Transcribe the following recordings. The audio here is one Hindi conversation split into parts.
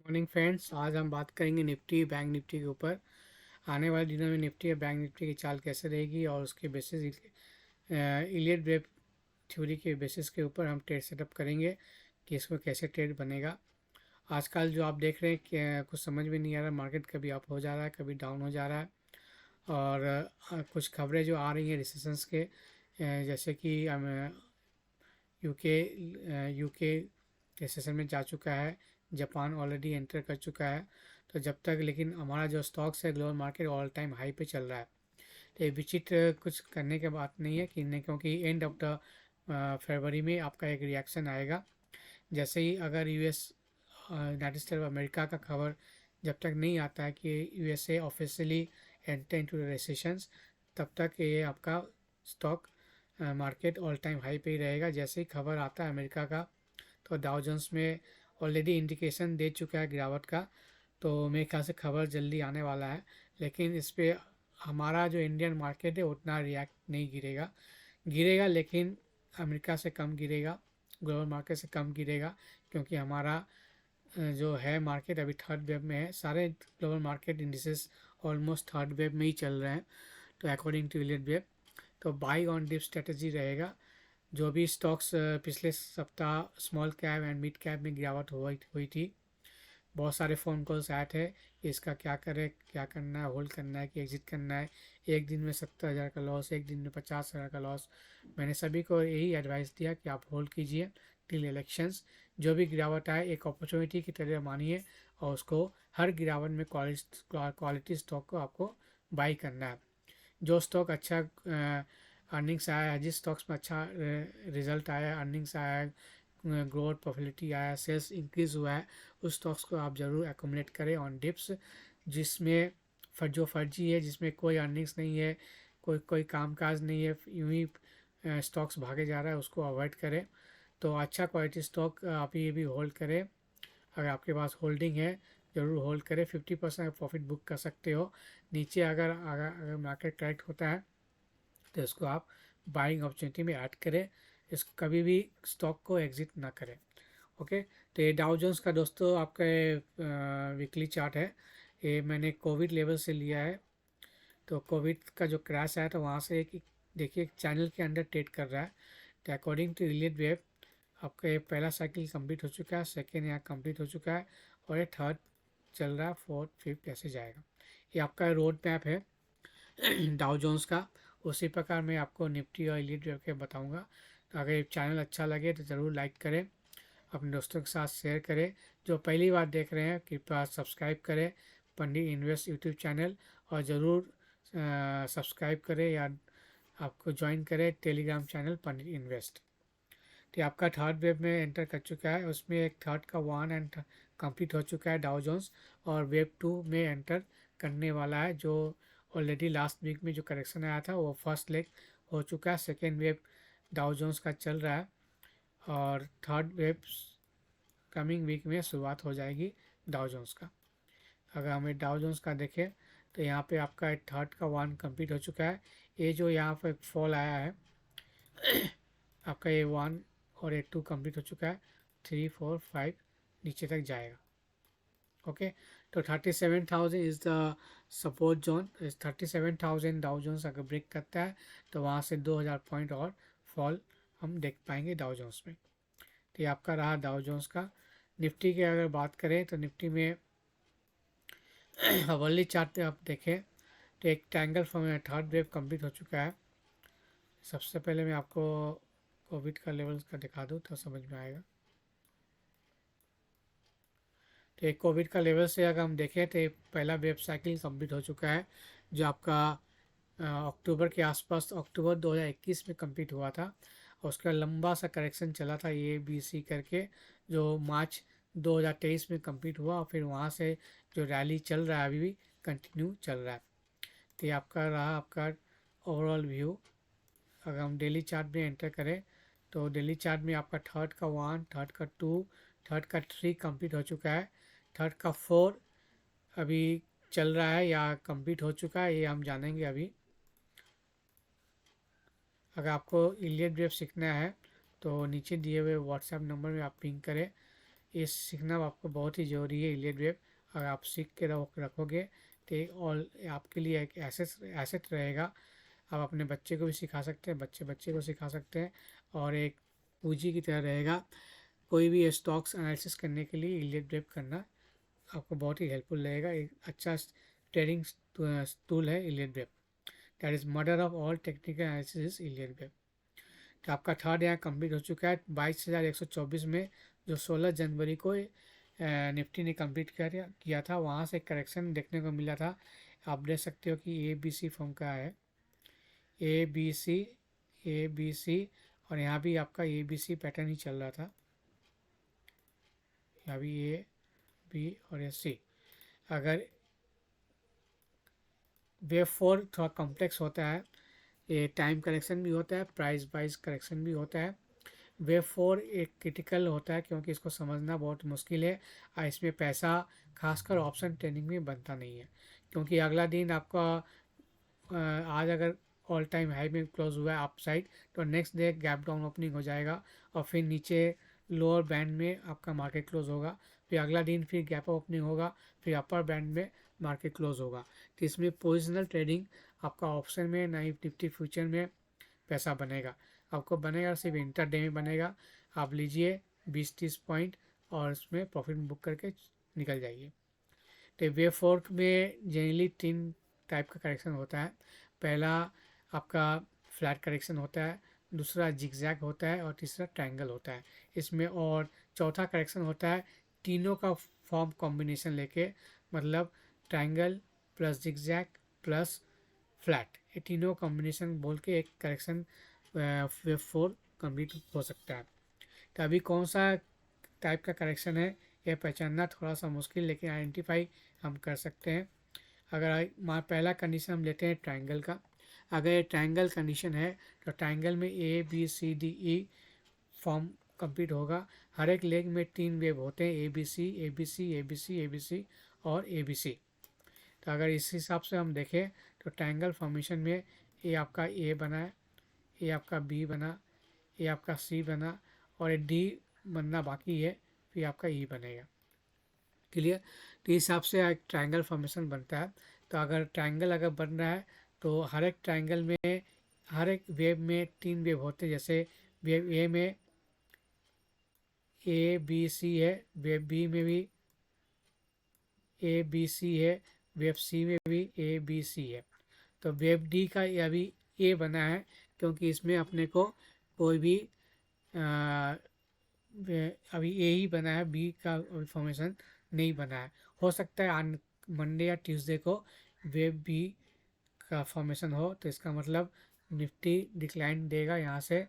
मॉर्निंग फ्रेंड्स, आज हम बात करेंगे निफ्टी बैंक निफ्टी के ऊपर। आने वाले दिनों में निफ्टी और बैंक निफ्टी की चाल कैसे रहेगी और उसके बेसिस इलियट वेब थ्योरी के बेसिस के ऊपर हम ट्रेड सेटअप करेंगे कि इसमें कैसे ट्रेड बनेगा। आजकल जो आप देख रहे हैं कि कुछ समझ में नहीं आ रहा, मार्केट कभी अप हो जा रहा है कभी डाउन हो जा रहा है। और कुछ खबरें जो आ रही हैं रिसेशंस के, जैसे कि यूके यूके रिसेशन में जा चुका है, जापान ऑलरेडी एंटर कर चुका है। तो जब तक लेकिन हमारा जो स्टॉक्स है global market all time high पे चल रहा है। तो ये विचित्र कुछ करने के बात नहीं है कि नहीं, क्योंकि एंड ऑफ द फरवरी में आपका एक रिएक्शन आएगा। जैसे ही अगर US United state of America का खबर जब तक नहीं आता है कि USA officially enter into the recessions, तब तक ये आपका stock market all time high पे ही रहेगा। जैसे ही खबर आता है अमेरिका का, तो डाउ जोन्स में ऑलरेडी इंडिकेशन दे चुका है गिरावट का। तो मेरे ख्याल से खबर जल्दी आने वाला है, लेकिन इस पे हमारा जो इंडियन मार्केट है उतना रिएक्ट नहीं गिरेगा। गिरेगा लेकिन अमेरिका से कम गिरेगा, ग्लोबल मार्केट से कम गिरेगा, क्योंकि हमारा जो है मार्केट अभी थर्ड वेव में है। सारे global market indices almost third wave में ही चल रहे हैं। तो अकॉर्डिंग टू इलियट वेव, तो बाई ऑन डिप स्ट्रेटजी रहेगा। जो भी स्टॉक्स पिछले सप्ताह small cap and mid cap में गिरावट हुई थी, बहुत सारे फ़ोन कॉल्स आए थे कि इसका क्या करें, क्या करना है, होल्ड करना है कि एग्ज़िट करना है। एक दिन में 70,000 का लॉस, एक दिन में 50,000 का लॉस। मैंने सभी को यही एडवाइस दिया कि आप होल्ड कीजिए टिल इलेक्शंस। जो भी गिरावट आए एक अपॉर्चुनिटी की तरह मानिए, और उसको हर गिरावट में क्वालिटी स्टॉक को आपको बाई करना है। जो स्टॉक अच्छा अर्निंग्स आया है, जिस स्टॉक्स में अच्छा रिजल्ट आया है, अर्निंग्स आया है, ग्रोथ प्रॉफिलिटी आया, सेल्स इंक्रीज़ हुआ है, उस स्टॉक्स को आप ज़रूर एकोमोडेट करें ऑन डिप्स। जिसमें जो फर्जी है, जिसमें कोई अर्निंग्स नहीं है, कोई कोई कामकाज नहीं है, यूं ही स्टॉक्स भागे जा रहा है, उसको अवॉइड करें। तो अच्छा क्वालिटी स्टॉक आप ये भी होल्ड करें। अगर आपके पास होल्डिंग है, ज़रूर होल्ड करें। 50% प्रॉफिट बुक कर सकते हो। नीचे अगर मार्केट करेक्ट होता है तो इसको आप बाइंग अपॉर्चुनिटी में ऐड करें। इस कभी भी स्टॉक को एग्जिट ना करें। ओके। तो ये डाउ जोन्स का दोस्तों आपका वीकली चार्ट है। ये मैंने कोविड लेवल से लिया है। तो कोविड का जो क्रैश आया था वहाँ से एक देखिए एक चैनल के अंडर ट्रेड कर रहा है। तो अकॉर्डिंग टू इलियट वेव, आपका ये पहला साइकिल कंप्लीट हो चुका है, सेकेंड यहाँ कंप्लीट हो चुका है, और ये थर्ड चल रहा है, फोर्थ फिफ्थ ऐसे जाएगा। ये आपका रोड मैप है डाउ जोन्स का। उसी प्रकार मैं आपको निफ्टी और इलीट करके बताऊंगा। तो अगर ये चैनल अच्छा लगे तो ज़रूर लाइक करें, अपने दोस्तों के साथ शेयर करें। जो पहली बार देख रहे हैं कृपया सब्सक्राइब करें पंडित इन्वेस्ट यूट्यूब चैनल, और ज़रूर सब्सक्राइब करें या आपको ज्वाइन करें टेलीग्राम चैनल पंडित इन्वेस्ट। तो आपका थर्ड वेव में एंटर कर चुका है, उसमें एक थर्ड का वन एंड कंप्लीट हो चुका है डाउ जोन्स, और वेव टू में एंटर करने वाला है। जो ऑलरेडी लास्ट वीक में जो करेक्शन आया था वो फर्स्ट लेग हो चुका है, सेकेंड वेव डाउ जोन्स का चल रहा है, और थर्ड वेव कमिंग वीक में शुरुआत हो जाएगी डाउ जोन्स का। अगर हमें डाउ जोन्स का देखें तो यहाँ पे आपका थर्ड का वन कंप्लीट हो चुका है। ये जो यहाँ पे फॉल आया है आपका, ये वन और ये टू कंप्लीट हो चुका है, थ्री फोर फाइव नीचे तक जाएगा। ओके। तो 37,000 is the support zone. 37,000 Dow Jones अगर ब्रेक करता है तो वहाँ से 2,000 पॉइंट और फॉल हम देख पाएंगे डाउ जोन्स में। तो ये आपका रहा डाउ जोन्स का। निफ्टी की अगर बात करें तो निफ्टी में अवर्ली चार्ट पे आप देखें तो एक triangle form third wave complete हो चुका है। सबसे पहले मैं आपको कोविड का लेवल्स का दिखा दूँ तो समझ में आएगा। तो एक कोविड का लेवल से अगर हम देखें तो पहला वेब साइकिल कंप्लीट हो चुका है, जो आपका अक्टूबर के आसपास, अक्टूबर 2021 में कंप्लीट हुआ था। और उसका लंबा सा करेक्शन चला था ए बी सी करके, जो मार्च 2023 में कंप्लीट हुआ, और फिर वहाँ से जो रैली चल रहा है अभी भी कंटिन्यू चल रहा है। तो ये आपका रहा आपका ओवरऑल व्यू। अगर हम डेली चार्ट में एंटर करें तो डेली चार्ट में आपका थर्ड का वन, थर्ड का टू, थर्ड का थ्री कंप्लीट हो चुका है, थर्ड का फोर अभी चल रहा है या कंप्लीट हो चुका है, ये हम जानेंगे अभी। अगर आपको इलियट वेव सीखना है तो नीचे दिए हुए व्हाट्सएप नंबर में आप पिंग करें, ये सीखना आपको बहुत ही ज़रूरी है इलियट वेब। अगर आप सीख के रखोगे तो और आपके लिए एक एसेट रहेगा। आप अपने बच्चे को भी सिखा सकते हैं, बच्चे बच्चे को सिखा सकते हैं, और एक पूंजी की तरह रहेगा। कोई भी स्टॉक्स एनालिसिस करने के लिए इलियट वेब करना आपको बहुत ही हेल्पफुल रहेगा। एक अच्छा ट्रेडिंग टूल है Elliott wave. That is mother of all technical analysis Elliott wave. तो आपका थर्ड यहाँ कंप्लीट हो चुका है 22,124 में, जो 16 जनवरी को निफ्टी ने कंप्लीट किया था। वहाँ से करेक्शन देखने को मिला था। आप देख सकते हो कि ए बी सी फॉर्म का है, ए B C, A B C, और यहाँ भी आपका ए बी सी पैटर्न ही चल रहा था। यहाँ भी ए बी और ए सी। अगर वेव फोर थोड़ा कॉम्प्लेक्स होता है, ये टाइम करेक्शन भी होता है, प्राइस वाइज करेक्शन भी होता है। वेव फोर एक क्रिटिकल होता है क्योंकि इसको समझना बहुत मुश्किल है, और इसमें पैसा खासकर ऑप्शन ट्रेडिंग में बनता नहीं है। क्योंकि अगला दिन आपका आज अगर ऑल टाइम हाई में क्लोज हुआ है अप साइड, तो next day gap down opening हो जाएगा, और फिर नीचे लोअर बैंड में आपका मार्केट क्लोज होगा। फिर अगला दिन फिर गैप ओपनिंग होगा, फिर अपर बैंड में मार्केट क्लोज होगा। तो इसमें पोजिशनल ट्रेडिंग आपका ऑप्शन में ना ही निफ्टी फ्यूचर में पैसा बनेगा। आपको बनेगा सिर्फ इंटर डे में बनेगा। आप लीजिए 20-30 पॉइंट और उसमें प्रॉफिट बुक करके निकल जाइए। तो वेव फोर्क में जनरली 3 टाइप का करेक्शन होता है। पहला आपका फ्लैट करेक्शन होता है, दूसरा जिगजैग होता है, और तीसरा ट्रायंगल होता है इसमें। और चौथा करेक्शन होता है तीनों का फॉर्म कॉम्बिनेशन लेके, मतलब triangle plus zigzag plus flat, ये तीनों कॉम्बिनेशन बोल के एक करेक्शन वेव फोर कंप्लीट हो सकता है। तो अभी कौन सा टाइप का करेक्शन है यह पहचानना थोड़ा सा मुश्किल, लेकिन आइडेंटिफाई हम कर सकते हैं। अगर पहला कंडीशन हम लेते हैं ट्रायंगल का। अगर ये ट्रायंगल कंडीशन है तो ट्रायंगल में A B C D E form complete होगा। हर एक लेग में 3 वेव होते हैं, A B C, A B C, A B C, A B C और ए बी सी। तो अगर इस हिसाब से हम देखें तो ट्रायंगल फॉर्मेशन में ये आपका ए बना है, ये आपका बी बना, ये आपका सी बना, और ये डी बनना बाकी है, फिर आपका ई बनेगा। क्लियर? तो इस हिसाब से एक ट्रायंगल फॉर्मेशन बनता है। तो अगर ट्रायंगल अगर बन रहा है तो हर एक ट्रायंगल में हर एक वेव में 3 वेव होते हैं। जैसे वेव ए में ए बी सी है, वेव बी में भी ए बी सी है, वेव सी में भी ए बी सी है। तो वेव डी का ये अभी ए बना है क्योंकि इसमें अपने को कोई भी अभी ए ही बना है, बी का फॉर्मेशन नहीं बना है। हो सकता है मंडे या ट्यूसडे को वेव बी का फॉर्मेशन हो, तो इसका मतलब निफ्टी डिक्लाइन देगा यहाँ से।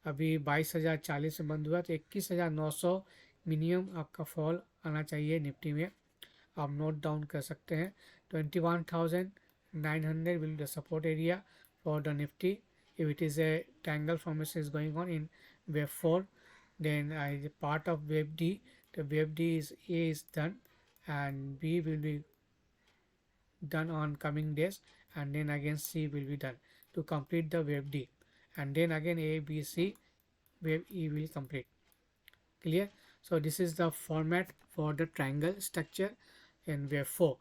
अभी 22,040 से बंद हुआ, तो 21,900 मिनिमम आपका फॉल आना चाहिए निफ्टी में। आप नोट डाउन कर सकते हैं। 21,900 will be the support area for the Nifty if it is a triangle formation is going on in wave 4. Then as a part of wave D, the wave D is A is done and B will be done on coming days, and then again C will be done to complete the wave D, and then again A, B, C, wave E will complete. Clear? So this is the format for the triangle structure in wave 4.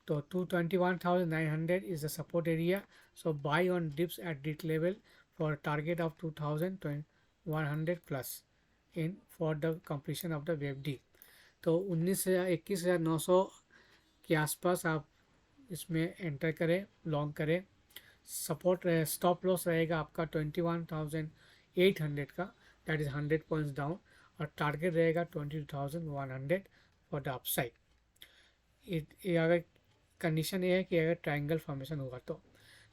So 221,900 is the support area. So buy on dips at this level for target of 2,100 plus in for the completion of the wave D. तो 21,900 के आसपास आप इसमें एंटर करें, लॉन्ग करें। सपोर्ट स्टॉप लॉस रहेगा आपका 21,800 का, दैट इज़ 100 पॉइंट्स डाउन, और टारगेट रहेगा 22,100 फॉर द अपसाइड। ये अगर कंडीशन ये है कि अगर ट्रायंगल फॉर्मेशन होगा तो।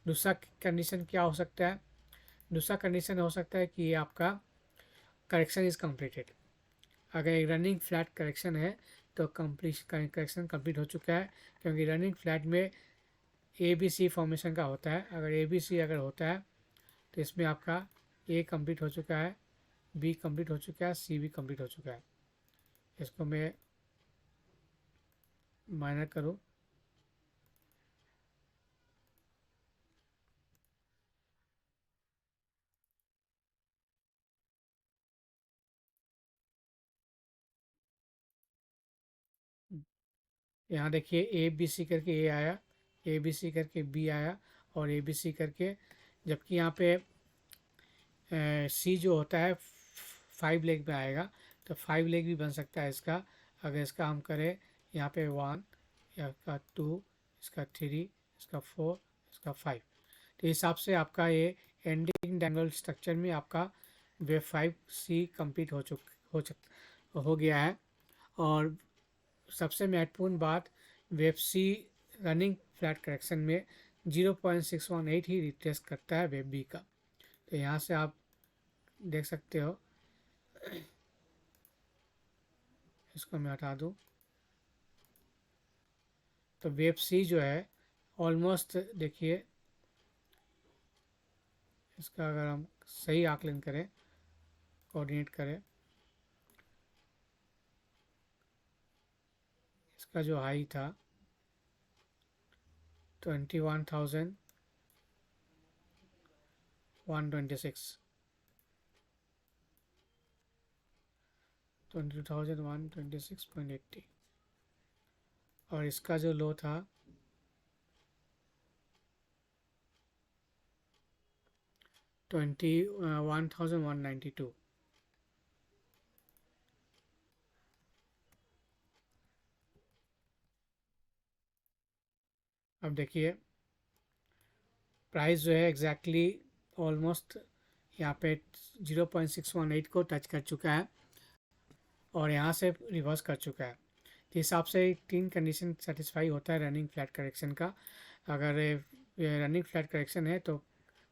दूसरा कंडीशन क्या हो सकता है? दूसरा कंडीशन हो सकता है कि ये आपका करेक्शन इज़ कम्प्लीटेड। अगर एक रनिंग फ्लैट करेक्शन है तो करेक्शन कंप्लीट हो चुका है, क्योंकि रनिंग फ्लैट में ए बी सी फॉर्मेशन का होता है। अगर ए बी सी अगर होता है तो इसमें आपका ए कंप्लीट हो चुका है, बी कंप्लीट हो चुका है, सी भी कंप्लीट हो चुका है। इसको मैं माइनर करूँ यहाँ देखिए ए बी सी करके ए आया, ए बी सी करके बी आया और ए बी सी करके, जबकि यहाँ पे सी जो होता है 5 लेग में आएगा, तो 5 लेग भी बन सकता है इसका। अगर इसका हम करें यहाँ पे 1, इसका 2, इसका 3, इसका 4, इसका 5, तो इस हिसाब से आपका ये एंडिंग डायगोनल स्ट्रक्चर में आपका वेव 5C कंप्लीट हो गया है। और सबसे महत्वपूर्ण बात, wave C running flat correction में 0.618 ही रिट्रेस करता है वेव बी का। तो यहाँ से आप देख सकते हो, इसको मैं हटा दूँ, तो वेव सी जो है ऑलमोस्ट देखिए, इसका अगर हम सही आकलन करें, कोऑर्डिनेट करें, इसका जो हाई था 21,126, 22,126.80, और इसका जो लो था 21,192। अब देखिए प्राइस जो है एग्जैक्टली ऑलमोस्ट यहाँ पे 0.618 को टच कर चुका है और यहाँ से रिवर्स कर चुका है। तो हिसाब से 3 कंडीशन सेटिस्फाई होता है रनिंग फ्लैट करेक्शन का। अगर रनिंग फ्लैट करेक्शन है तो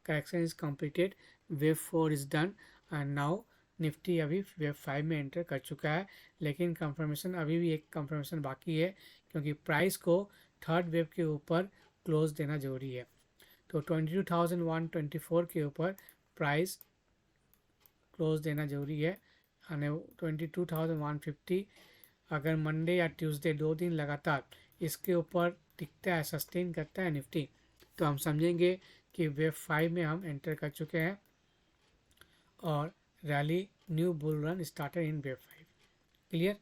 correction is completed, wave 4 is done and now Nifty अभी वेव 5 में एंटर कर चुका है। लेकिन कंफर्मेशन, अभी भी एक कंफर्मेशन बाकी है, क्योंकि प्राइस को थर्ड वेव के ऊपर क्लोज देना जरूरी है। तो 22,124 के ऊपर प्राइस क्लोज देना जरूरी है, यानी 22,150 अगर मंडे या ट्यूसडे 2 दिन लगातार इसके ऊपर टिकता है, सस्टेन करता है निफ्टी, तो हम समझेंगे कि वेव 5 में हम एंटर कर चुके हैं और rally new bull run started in wave 5। Clear?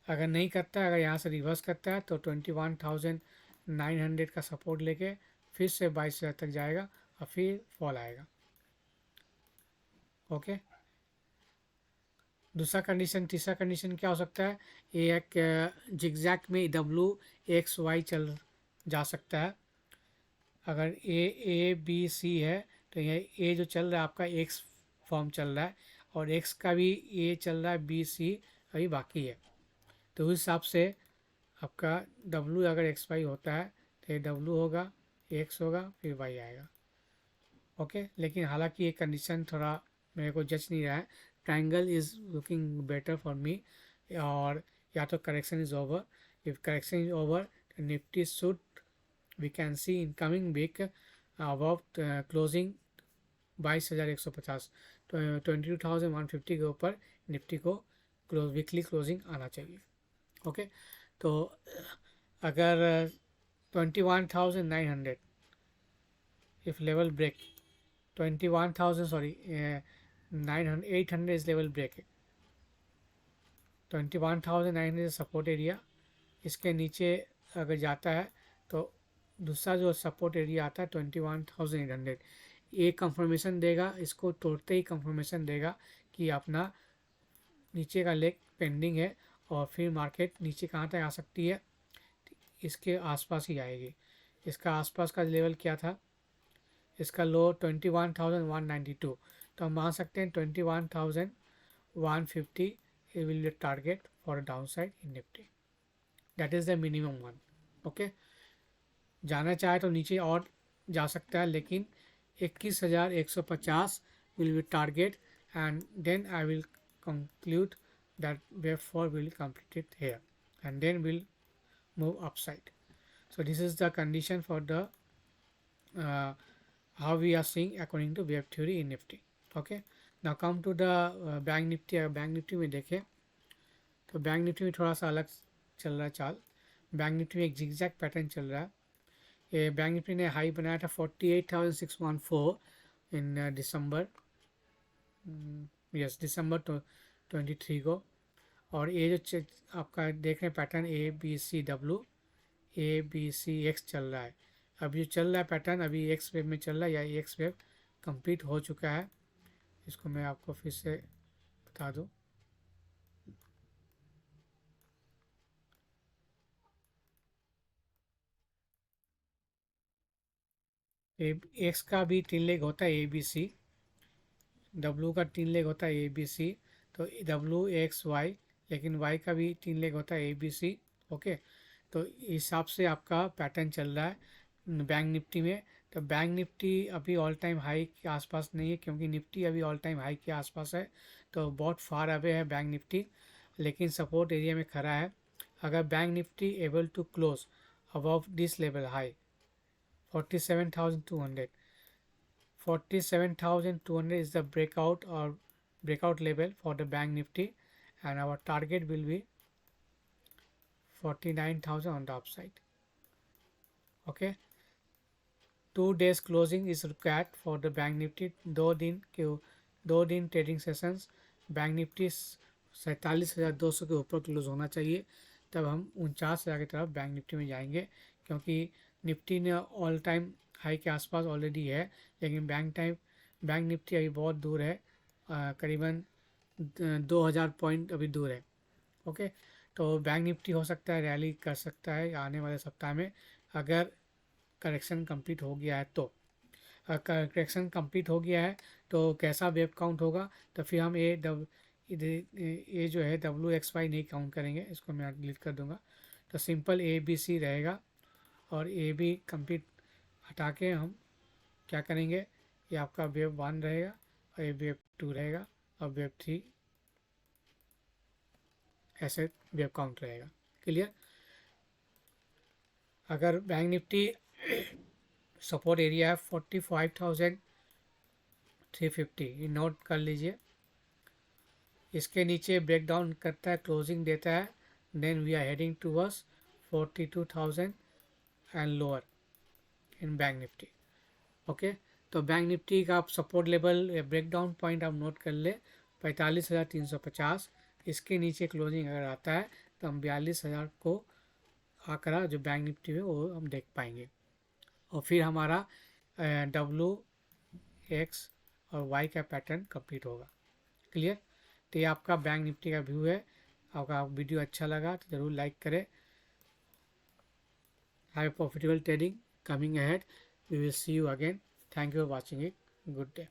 अगर नहीं करता है, अगर यहाँ से रिवर्स करता है तो 21,900 का सपोर्ट लेके फिर से 22,000 तक जाएगा और फिर फॉल आएगा। ओके, दूसरा कंडीशन, तीसरा कंडीशन क्या हो सकता है, ये एक जिगजैग में WXY चल जा सकता है। अगर A B C है तो ये A जो चल रहा है आपका X फॉर्म चल रहा है और X का भी A चल रहा है, B C अभी बाकी है। तो उस हिसाब से आपका W अगर XY होता है तो ये W होगा, X होगा, फिर Y आएगा। ओके, लेकिन हालांकि ये कंडीशन थोड़ा मेरे को जच नहीं रहा है। Triangle is looking better for me, और या तो correction is over, if correction is over Nifty should we can see in coming week about closing 22,150, तो 22,150 के ऊपर निफ्टी को वीकली क्लोजिंग आना चाहिए। ओके, तो अगर 21,900 if level break 21,000 sorry 900 800 is level break, 21,900 support area, इसके नीचे अगर जाता है तो दूसरा जो सपोर्ट एरिया आता है 21,800, ये कंफर्मेशन देगा, इसको तोड़ते ही कंफर्मेशन देगा कि अपना नीचे का लेग पेंडिंग है और फिर मार्केट नीचे कहाँ तक आ सकती है, इसके आसपास ही आएगी। इसका आसपास का लेवल क्या था, इसका लो 21,192, तो हम मान सकते हैं 21,150 it will be target for a downside in Nifty, that is the minimum one. Okay, जाना चाहे तो नीचे और जा सकता है, लेकिन 21,150 will be target and then I will conclude that wave 4 will complete it here and then will move upside. So this is the condition for the how we are seeing according to wave theory in Nifty. Okay, now come to the bank Nifty. अगर बैंक निफ्टी में देखें तो बैंक निफ्टी में थोड़ा सा अलग चल रहा है चाल। बैंक निफ्टी में एक जिगजैग पैटर्न चल रहा है। ये बैंक निफ्टी ने हाई बनाया था 48,614 इन दिसंबर, यस दिसंबर 23 को, और ये जो आपका देख रहे हैं पैटर्न ABC चल रहा है। अब जो चल रहा है पैटर्न अभी एक्स वेव में चल रहा है, या एक्स वेव कंप्लीट हो चुका है। इसको मैं आपको फिर से बता दूं। एक्स का भी 3 लेग होता है ABC, डब्लू का 3 लेग होता है ABC, तो WXY, लेकिन वाई का भी 3 लेग होता है ABC। ओके, तो इस हिसाब से आपका पैटर्न चल रहा है बैंक निफ्टी में। तो बैंक निफ्टी अभी ऑल टाइम हाई के आसपास नहीं है, क्योंकि निफ्टी अभी ऑल टाइम हाई के आसपास है, तो बहुत फार अवे है बैंक निफ्टी, लेकिन सपोर्ट एरिया में खड़ा है। अगर bank Nifty able to close above this level high 47,200, 47,200 is the breakout level for the bank nifty, and our target will be 49,000 on the upside. Okay, 2 days closing is required for the bank nifty। 2 दिन ट्रेडिंग सेशंस बैंक निफ्टी 47,200 के ऊपर क्लोज होना चाहिए, तब हम 49,000 की तरफ बैंक निफ्टी में जाएंगे, क्योंकि निफ्टी ने ऑल टाइम हाई के आसपास ऑलरेडी है, लेकिन बैंक निफ्टी अभी बहुत दूर है, करीबन 2,000 पॉइंट अभी दूर है। ओके, तो बैंक निफ्टी हो सकता है रैली कर सकता है आने वाले सप्ताह में, अगर करेक्शन कंप्लीट हो गया है तो। करेक्शन कंप्लीट हो गया है तो कैसा वेब काउंट होगा, तो फिर हम ये जो है WXY नहीं काउंट करेंगे, इसको मैं डिलीट कर दूंगा। तो सिंपल ABC रहेगा, और AB कंप्लीट हटा के हम क्या करेंगे, ये आपका वेब 1 रहेगा, और ये वेब 2 रहेगा, और वेब 3 ऐसे वेब काउंट रहेगा। क्लियर। अगर बैंक निफ्टी सपोर्ट एरिया है 45,350, ये नोट कर लीजिए। इसके नीचे ब्रेक डाउन करता है, क्लोजिंग देता है, then we are heading towards 42,000 and lower in bank Nifty. Okay, तो बैंक निफ्टी का आप support level break down point आप नोट कर ले 45,350। इसके नीचे क्लोजिंग अगर आता है तो हम 42,000 को आंकड़ा जो बैंक निफ्टी में वो हम देख पाएंगे, और फिर हमारा WX और वाई का पैटर्न कंप्लीट होगा। क्लियर। तो ये आपका बैंक निफ्टी का व्यू है। आपका वीडियो अच्छा लगा तो ज़रूर लाइक करें। Have profitable trading coming ahead. We will see you again. Thank you for watching it. Good day.